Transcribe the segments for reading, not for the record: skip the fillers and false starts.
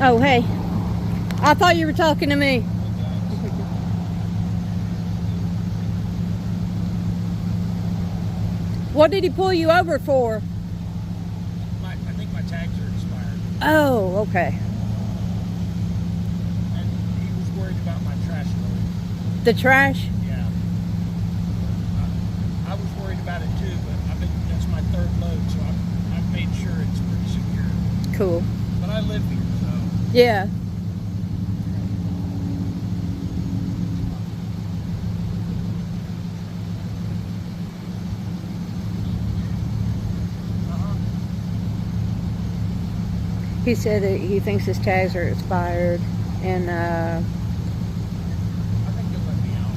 Oh, hey. I thought you were talking to me. What did he pull you over for? I think my tags are expired. Oh, okay. And he was worried about my trash load. The trash? Yeah. I was worried about it too, but that's my third load, so I've made sure it's pretty secure. Cool. But I live here, so. Yeah. He said that he thinks his tags are expired, and I think he'll let me out.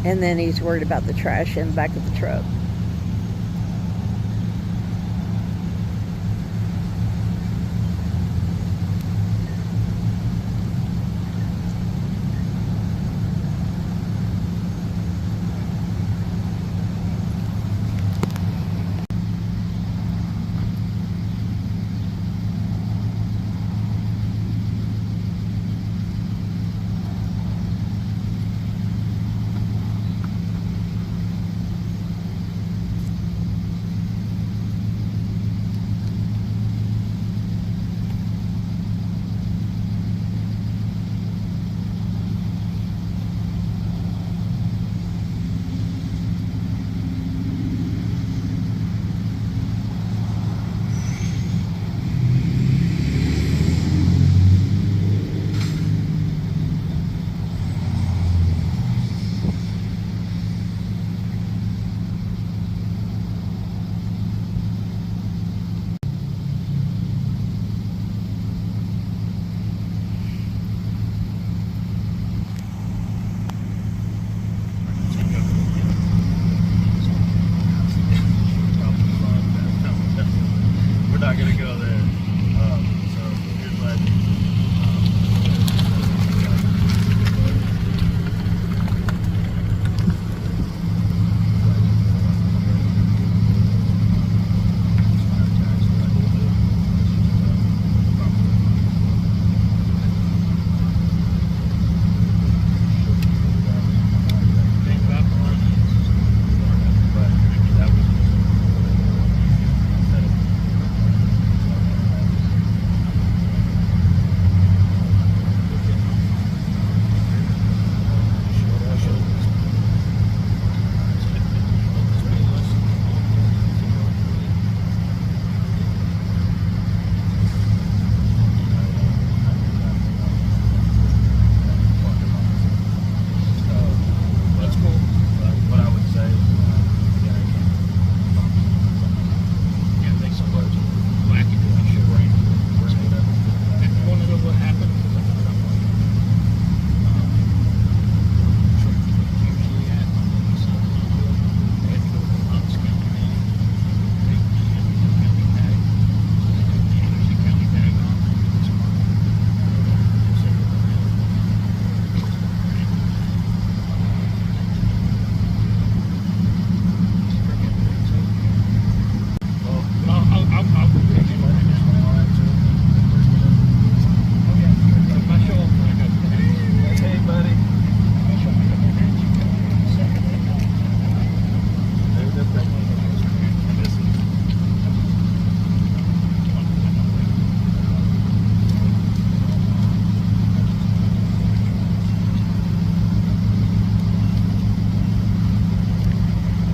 and then he's worried about the trash in the back of the truck. We're not gonna go there. So here's what I do.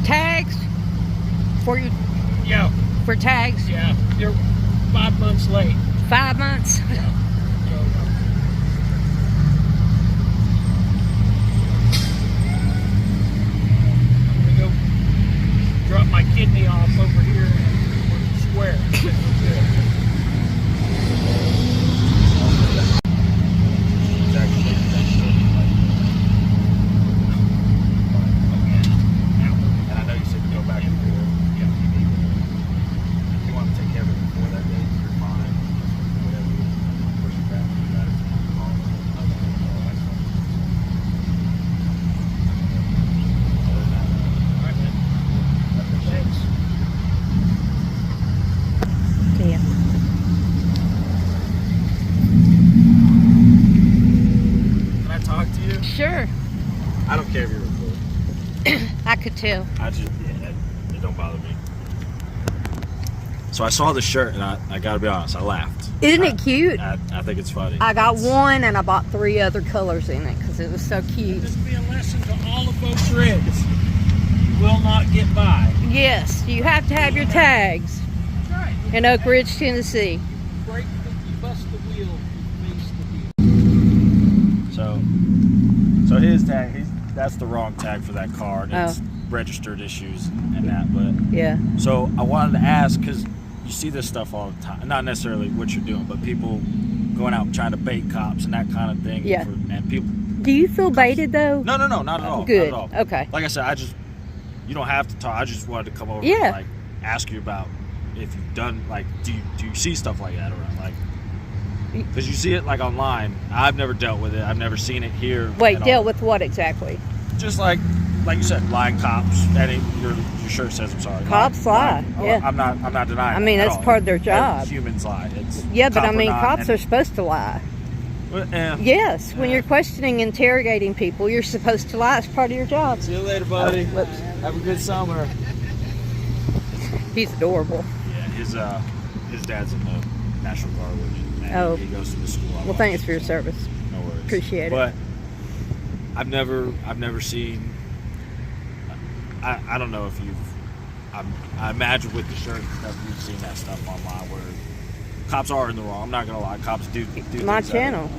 Tags for you? Yeah. For tags? Yeah. You're 5 months late. 5 months? Yeah. I'm gonna go drop my kidney off over here in Square. Yeah. tell. It don't bother me. So I saw the shirt and I gotta be honest, I laughed. Isn't it cute? I think it's funny. I got one and I bought 3 other colors in it because it was so cute. This will be a lesson to all of those shreds. You will not get by. Yes, you have to have your tags That's right. in Oak Ridge, Tennessee. Break you bust the wheel, you face the wheel. So his tag, that's the wrong tag for that car. It's registered issues and that, but Yeah. so I wanted to ask, because you see this stuff all the time, not necessarily what you're doing, but people going out trying to bait cops and that kind of thing. Yeah. And people. Do you feel baited though? No, not at all. Good. Not at all. Okay. Like I said, you don't have to talk. I just wanted to come over Yeah. and like ask you about if you've done, like, do you see stuff like that around, like, because you see it like online. I've never dealt with it. I've never seen it here. Wait, dealt with what exactly? Just like you said, lying cops. Your shirt says I'm sorry. Cops lie. Oh, Yeah. I'm not denying. I mean, at that's all. part of their job. Humans lie. It's Yeah, but I cop or mean, not, cops and- are supposed to lie. Well, Yes, when you're questioning, interrogating people, you're supposed to lie. It's part of your job. See you later, buddy. Whoops. Have a good summer. He's adorable. Yeah, his dad's in the National Guard with me. And he goes to the school. Well, thanks for your service. No worries. Appreciate it. But I've never seen. I don't know if you've. I imagine with the shirt and stuff, you've seen that stuff online where cops are in the wrong. I'm not gonna lie, cops do My things channel.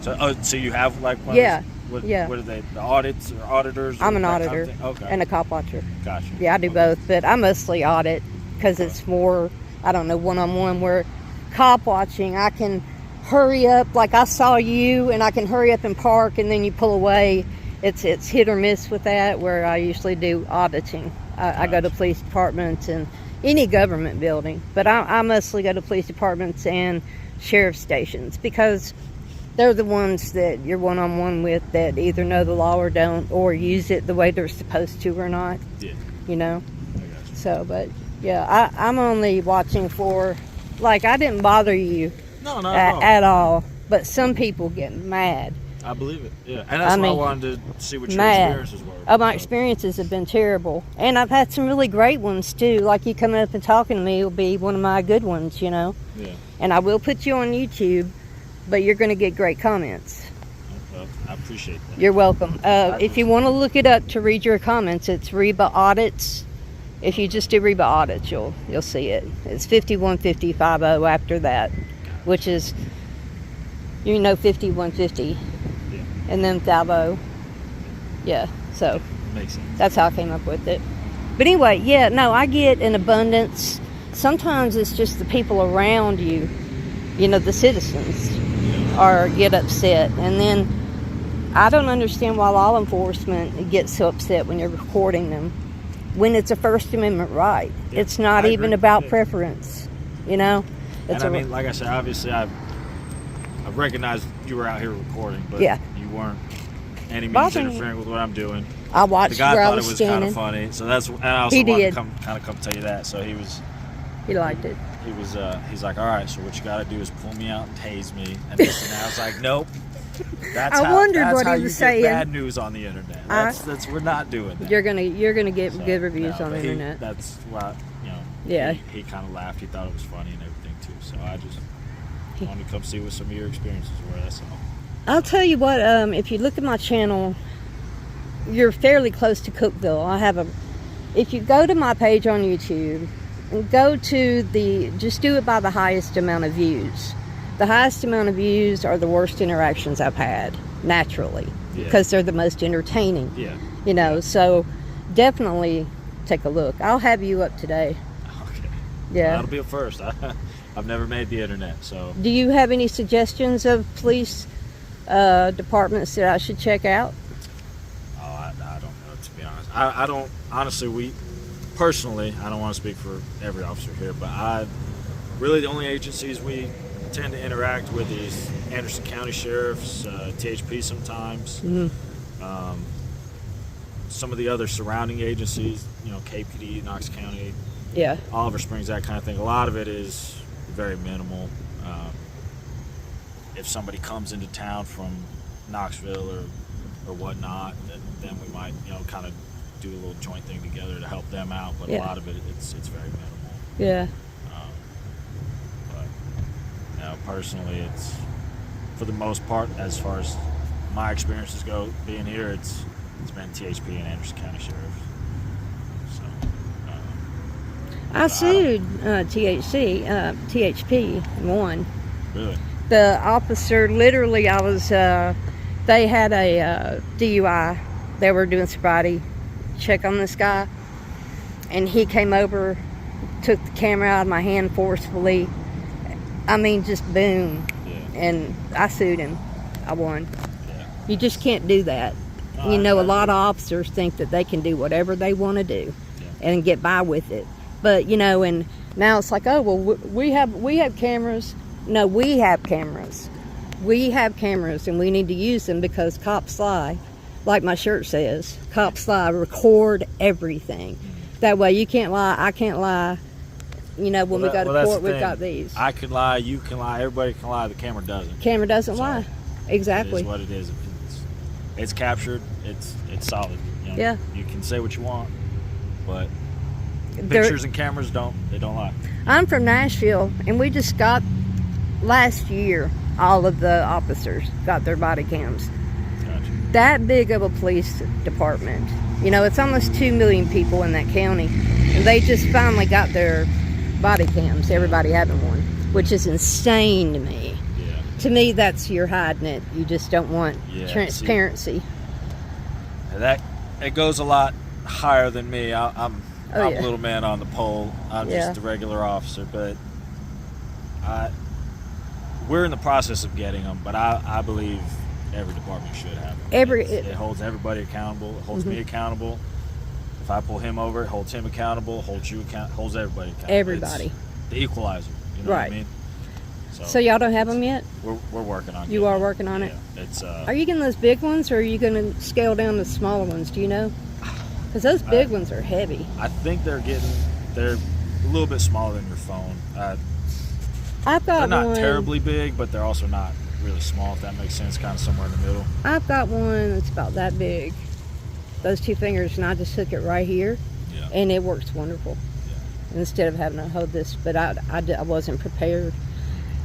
So you have like one Yeah. of those, Yeah. What are they? The audits or auditors? Or I'm an that kind of auditor thing? Okay. and a cop watcher. Gotcha. Yeah, I do Okay. both, but I mostly audit because it's more, I don't know, one-on-one. Where cop watching, I can hurry up, like I saw you, and I can hurry up and park, and then you pull away. It's hit or miss with that, where I usually do auditing. I go to police departments and any government building, but I mostly go to police departments and sheriff stations because they're the ones that you're one-on-one with that either know the law or don't, or use it the way they're supposed to or not. Yeah. You know? I got you. So, but yeah, I'm only watching for, like, I didn't bother you No, not at all. at all, but some people get mad. I believe it. Yeah, and that's why I wanted to see what your Mad. experiences were. Oh, my experiences have been terrible, and I've had some really great ones too. Like you coming up and talking to me will be one of my good ones, you know. Yeah. And I will put you on YouTube, but you're going to get great comments. Well, I appreciate that. You're welcome. If you want to look it up to read your comments, it's Reba Audits. If you just do Reba Audits, you'll see it. It's 515050 after that, which is 5150, Yeah. and then 50. Yeah. So Makes sense. that's how I came up with it. But anyway, yeah, no, I get an abundance. Sometimes it's just the people around you, the citizens, get upset. And then I don't understand why law enforcement gets so upset when you're recording them, when it's a First Amendment right. Yeah, It's not I even agree. about Yeah. preference, It's And I mean, like I said, obviously I recognized you were out here recording, but Yeah. you weren't any means Bothering me. interfering with what I'm doing. I The watched guy where I thought was it was kind standing. of funny, so that's. And I also He wanted did. to come tell you that. So He liked it. he's like, all right, so what you got to do is pull me out and tase me. And this and that. I was like, nope. That's I wondered that's what how he you was get saying. bad news on the internet. That's we're not doing that. You're gonna get So, good reviews no, on the but internet. That's why Yeah. He kind of laughed. He thought it was funny and everything too. So I just wanted to come see what some of your experiences were. That's all. I'll tell you what, if you look at my channel, you're fairly close to Cookeville. If you go to my page on YouTube, go to just do it by the highest amount of views. The highest amount of views are the worst interactions I've had, naturally, Yeah. because they're the most entertaining. Yeah. So definitely take a look. I'll have you up today. Okay. Yeah. That'll be a first. I've never made the internet, so. Do you have any suggestions of police departments that I should check out? Oh, I don't know, to be honest. I don't, honestly, personally, I don't want to speak for every officer here, but really the only agencies we tend to interact with is Anderson County Sheriff's, THP sometimes, some of the other surrounding agencies, KPD, Knox County, Yeah. Oliver Springs, that kind of thing. A lot of it is very minimal. If somebody comes into town from Knoxville or whatnot, then we might, kind of do a little joint thing together to help them out, but Yeah. a lot of it's very minimal. Yeah. But you know, personally, it's for the most part, as far as my experiences go, being here, it's been THP and Anderson County Sheriff. So I sued THP and won. really, The officer, literally, they had a DUI. They were doing sobriety check on this guy, and he came over, took the camera out of my hand forcefully. I mean, just boom. yeah, And I sued him. I won. yeah. You just can't do that. No, You know, I a lot of officers think that they can do whatever they want to do and get by with it. But, you know, and now it's like, oh, well, we have cameras. No, we have cameras. We have cameras, and we need to use them because cops lie. Like my shirt says, cops lie, record everything. That way you can't lie, I can't lie. You know, when we go to that's court, the we've thing. got these. I can lie, you can lie, everybody can lie. The camera doesn't. Camera doesn't So, lie. It Exactly. is what it is. If it's captured. It's solid. You know, Yeah. You can say what you want, but There- pictures and cameras don't lie. I'm from Nashville, and we just got, last year, all of the officers got their body cams. Gotcha. That big of a police department. You know, it's almost 2 million people in that county, and they just finally got their body cams, everybody having one, which is insane to me. Yeah. To me, that's you're hiding it. You just don't want Yeah, transparency. It goes a lot higher than me. I'm Oh, a yeah. little man on the pole. I'm Yeah. just a regular officer, but we're in the process of getting them. But I believe every department should have them. It holds everybody accountable. It holds me accountable. If I pull him over, it holds him accountable. Holds you holds everybody accountable. Everybody. It's the equalizer. You know Right. what I mean? So y'all don't have them yet? We're working on it. You are working on it? Yeah. It's Are you getting those big ones, or are you going to scale down the smaller ones? Do you know? Because those big ones are heavy. I think they're a little bit smaller than your phone. I've got They're not one. terribly big, but they're also not really small, if that makes sense, kind of somewhere in the middle. I've got one that's about that big. Those 2 fingers, and I just hook it right here, Yeah. and it works wonderful. Instead of having to hold this, but I wasn't prepared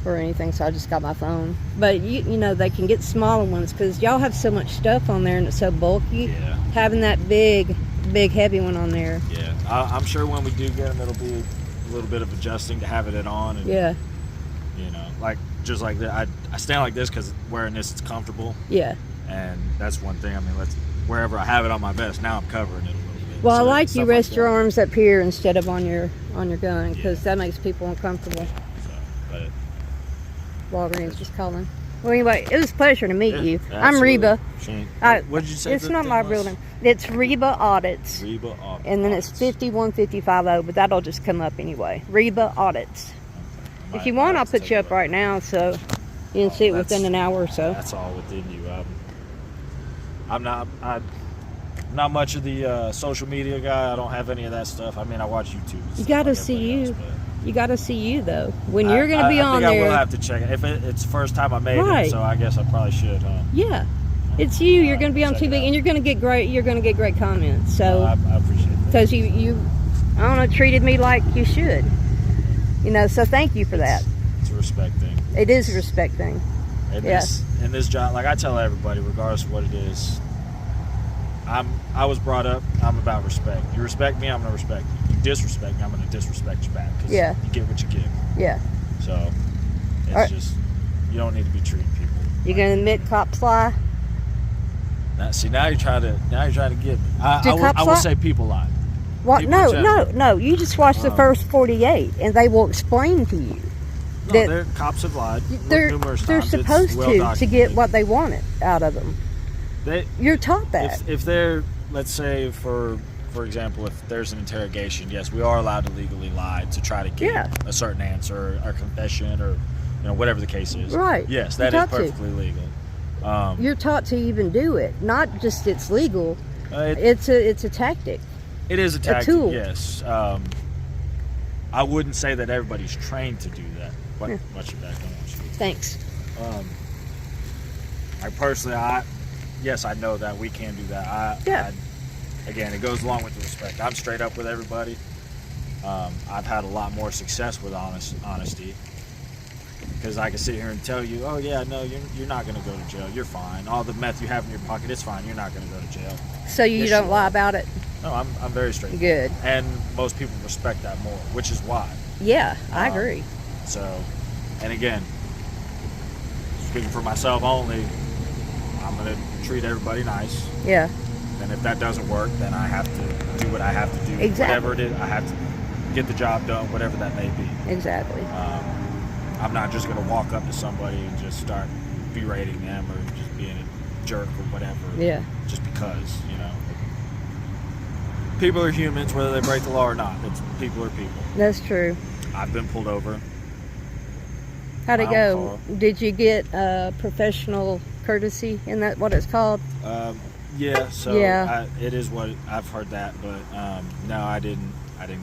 or anything, so I just got my phone. But you know, they can get smaller ones because y'all have so much stuff on there, and it's so bulky. Yeah. Having that big heavy one on there. Yeah. I'm sure when we do get them, it'll be a little bit of adjusting to have it on. And, Yeah. You know, just like that. I stand like this because wearing this, it's comfortable. Yeah. And that's one thing. I mean, wherever I have it on my vest, now I'm covering it a little bit. Well, I So, like you stuff rest your that. arms up here instead of on your gun, because Yeah. that makes people uncomfortable. So, but Walgreens just calling. Well, anyway, it was a pleasure to meet yeah, you. I'm absolutely. Reba. Shane, I- what did you say? It's the not thing my was? real name. It's Reba Audits. Reba Audits. And then it's 51550, but that'll just come up anyway. Reba Audits. If you want, I'll put you up right now so you can see it within an hour or so. That's all within you. I'm not much of the social media guy. I don't have any of that stuff. I mean, I watch YouTube. and You stuff gotta like see everybody you. else, but You got to see you, though. When you're going to be on I there. will have to check it. If it's the first time I made Right. it, so I guess I probably should, huh? Yeah. It's you. You're going to be on check it TV, out. and you're going to get great comments. So. I appreciate that. Because you, I don't know, treated me like you should. You know, so thank you for that. It's a respect thing. It is a respect thing. And Yeah. in this job, like I tell everybody, regardless of what it is, I was brought up, I'm about respect. You respect me, I'm going to respect you. You disrespect me, I'm going to disrespect you back. Because Yeah. you get what you give. Yeah. So, it's Alright. just, you don't need to be treating people. You going to admit cops lie? Now you're trying to get me. Do I cops will lie? say people lie. What? People in No. general. You just watch the first 48, and they will explain to you. No, That cops have lied they're numerous they're times. It's supposed well to get documented. what they wanted out of them. You're taught that. If they're, let's say, for example, if there's an interrogation, yes, we are allowed to legally lie to try to get Yeah. a certain answer or confession or whatever the case is. Right. Yes, You're that is taught to. perfectly legal. You're taught to even do it. Not just it's legal. It It's a tactic. is a tactic. tool. Yes. I wouldn't say that everybody's trained to do that. But much of that, don't want you. Thanks. I personally, yes, I know that we can do that. Yeah. again, it goes along with the respect. I'm straight up with everybody. I've had a lot more success with honesty, because I can sit here and tell you, oh yeah, no, you're not going to go to jail. You're fine. All the meth you have in your pocket, it's fine. You're not going to go to jail. So you Yes, don't you lie are. about it? No, I'm very straight. Good. And most people respect that more, which is why. Yeah, I agree. So, and again, speaking for myself only, I'm going to treat everybody nice. Yeah. And if that doesn't work, then I have to do what I have to do. Exactly. Whatever it is, I have to get the job done, whatever that may be. Exactly. I'm not just going to walk up to somebody and just start berating them or just being a jerk or whatever. Yeah. Just because, people are humans, whether they break the law or not. People are people. That's true. I've been pulled over. How'd it My go? own car. Did you get professional courtesy? Isn't that what it's called? Yeah. So Yeah. it is what I've heard that, but no, I didn't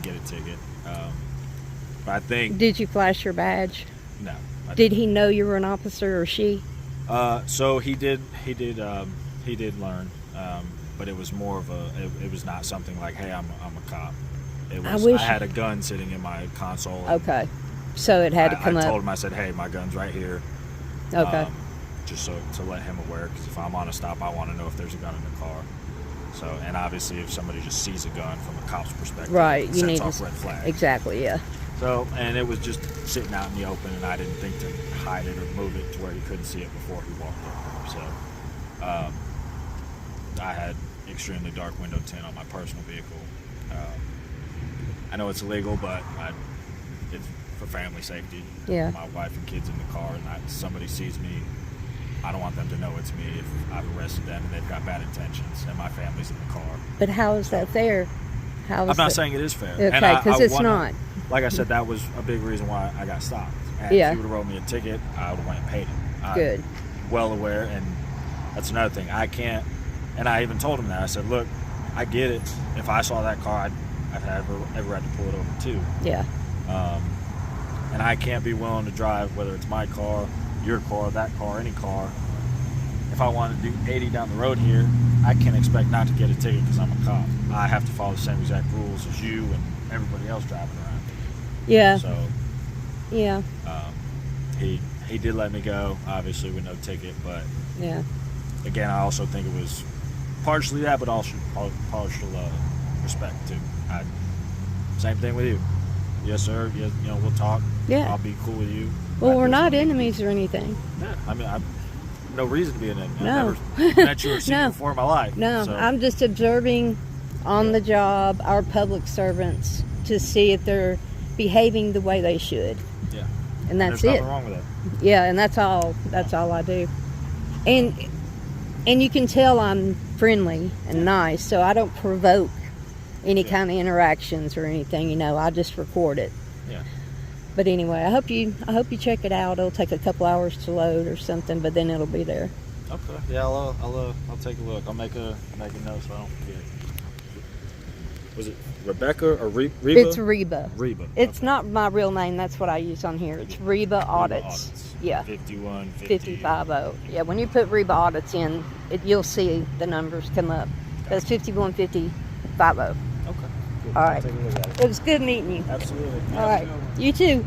get a ticket. But I think Did you flash your badge? no. Did he know you were an officer or she? So he did learn, but it was more of it was not something like, hey, I'm a cop. It was, I had a gun sitting in my console. Okay. So it had to come I up. told him, I said, hey, my gun's right here. Okay. Just so to let him aware, because if I'm on a stop, I want to know if there's a gun in the car. So, and obviously, if somebody just sees a gun from a cop's perspective, Right, it you sets need off to red flags. Exactly. Yeah. So, and it was just sitting out in the open, and I didn't think to hide it or move it to where he couldn't see it before he walked over. So, I had extremely dark window tint on my personal vehicle. I know it's illegal, but it's for family safety. Yeah. My wife and kids in the car, and somebody sees me, I don't want them to know it's me if I've arrested them and they've got bad intentions, and my family's in the car. But how is that fair? I'm not saying it is fair. Okay, And because it's not. Like I said, that was a big reason why I got stopped. And Yeah. if he would have wrote me a ticket, I would have went and paid it. I'm Good. well aware, and that's another thing. I can't, and I even told him that. I said, look, I get it. If I saw that car, I'd have ever had to pull it over too. Yeah. And I can't be willing to drive, whether it's my car, your car, that car, any car. If I want to do 80 down the road here, I can't expect not to get a ticket because I'm a cop. I have to follow the same exact rules as you and everybody else driving around. Yeah. So Yeah. he did let me go, obviously with no ticket, but Yeah. again, I also think it was partially that, but also partial respect too. Same thing with you. Yes, sir. Yes, we'll talk. Yeah. I'll be cool with you. Well, we're not in. enemies or anything. I mean, no reason to be an enemy. No. I've never met you or seen No. you before in my life. No, So, I'm just observing on the job our public servants to see if they're behaving the way they should. yeah. And that's There's it. nothing wrong with that. Yeah, and that's all I do. And you can tell I'm friendly and nice, so I don't provoke any Yeah. kind of interactions or anything, I just record it. Yeah. But anyway, I hope you check it out. It'll take a couple hours to load or something, but then it'll be there. Okay. Yeah, I'll take a look. I'll make a note so I don't forget. Was it Rebecca or Reba? It's Reba. Reba. It's Okay. not my real name. That's what I use on here. It's Reba Audits. Yeah. 51, 5050. Yeah, when you put Reba Audits in, you'll see the numbers come up. That's 515050. Okay. Cool. All right. I'll take a look at it. It was good meeting you. Absolutely. All right. You too.